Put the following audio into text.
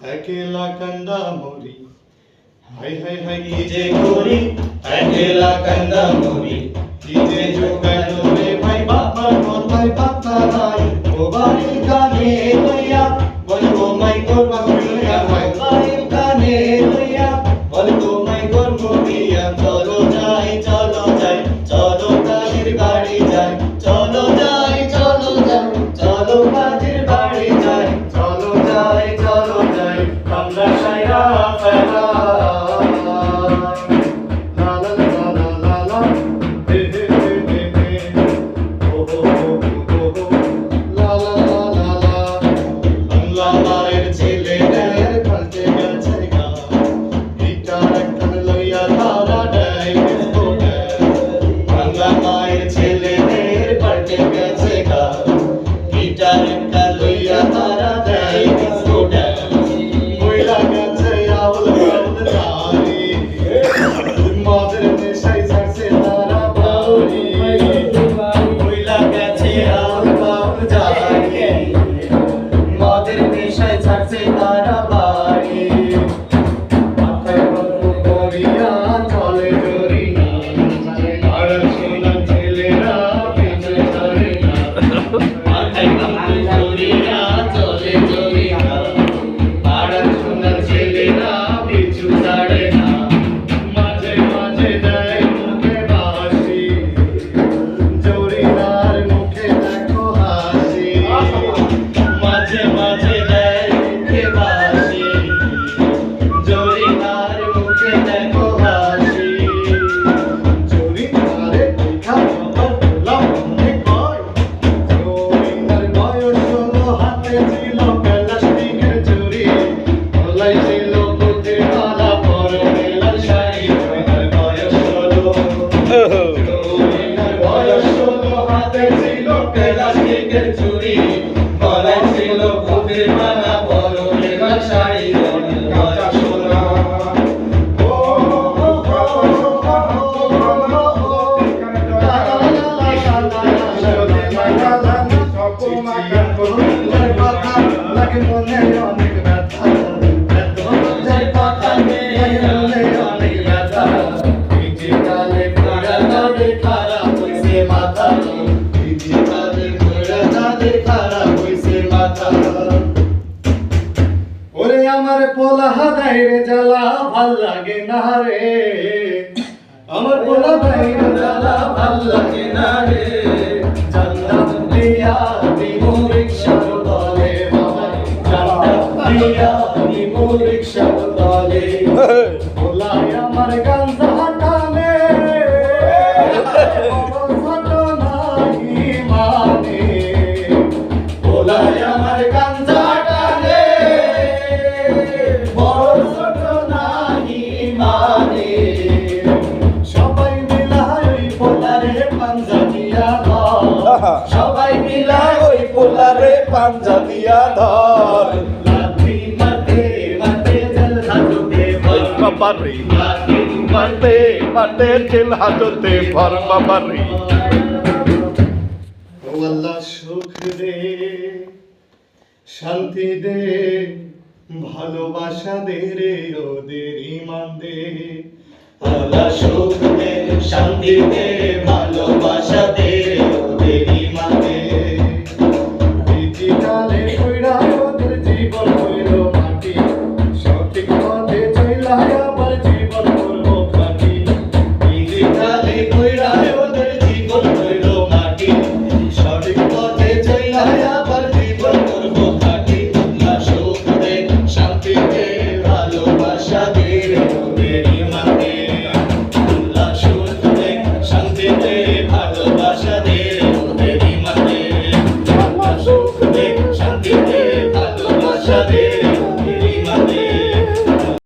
একলা কান্দা মরি, হাই হাই হাই কি যে করি, একলা কান্দা মরি, কি যে জোগাড় রে ভাই বাবা কোথায় পাতা নাই, মোবাইল কানে লইয়া বলবো মাই করবা লইয়া, মোবাইল কানে লইয়া বলবো মাই করবো বিয়া, চলো যাই চলো যাই চলো কাজের বাড়ি যাই, চলো যাই চলো যাই চলো কাজের বাড়ি যাই, চলো যাই চলো যাই আমরা সাইরা ফেলা। লা লা লা লা লা লা হে হে হে হে হে ও হো হো হো হো লা লা লা লা লা। বাংলা মায়ের ছেলেদের পাল্টে গেছে গা, গিটার একখান লইয়া তারা দেয় বিস্কুটে। বাংলা মায়ের ছেলেদের পাল্টে গেছে গা, গিটার একখান লইয়া তারা দেয় বিস্কুটে। মহিলা গেছে আউল বাউল জানি, মদের নেশায় ছাড়ছে তারা বাউরি। মহিলা গেছে আউল বাউল জানি, মদের নেশায় ছাড়ছে তারা বাড়ি। মাথায় বন্ধু করিয়া চলে জরি, আর সোনা ছেলেরা পিছু ছাড়ে না। মাথায় বন্ধু করিয়া চলে জরি, আর সোনা ছেলেরা পিছু ছাড়ে না। মাঝে মাঝে দেয় মুখে বাসি, জরিদার মুখে দেখো হাসি। মাঝে মাঝে দেয় মুখে বাসি, জরিদার মুখে দেখো হাসি। জরিদারে দেখা খবর পেলাম অনেক ভয়, জরিদার বয়স হলো, হাতে ছিল প্লাস্টিকের চুড়ি, গলায় ছিল পুঁথির মালা, পরনে লাল শাড়ি। জরিদার বয়স হলো, জরিদার বয়স হলো, হাতে ছিল প্লাস্টিকের চুড়ি, গলায় ছিল পুঁথির মালা, পরনে লাল শাড়ি। কাঁচা সোনা ও লাগে মনে অনেক ব্যথা, এত লজ্জার কথা মনে অনেক ব্যথা। ডিজিটালে পুরা তাদের খারাপ হইছে মাথা, ডিজিটালে পুরা তাদের খারাপ হইছে মাথা। ওরে আমার পোলা দেয় রে জ্বালা, ভাল লাগে না রে, আমার পোলা দেয় রে জ্বালা, ভাল লাগে না রে। জান্নাত দিয়া দিমু রিকশার তলে বাবা, জান্নাত দিয়া দিমু রিকশার তলে। পোলায় আমার গাঞ্জা টানে, বড় ছোট নাহি মানে। পোলায় আমার গাঞ্জা টানে, বড় ছোট নাহি মানে। সবাই মিলায় ওই পোলারে পাঞ্জা দিয়া ধর, সবাই মিলায় ওই পোলারে পাঞ্জা দিয়া ধর। লাঠি মারতে মারতে জেল হাজতে ভর বাবারে, লাঠি মারতে মারতে জেল হাজতে ভর বাবারে। ও আল্লাহ সুখ দে, শান্তি দে, ভালোবাসা দে রে ওদের ইমান দে। আল্লাহ সুখ দে, শান্তি দে, ভালোবাসা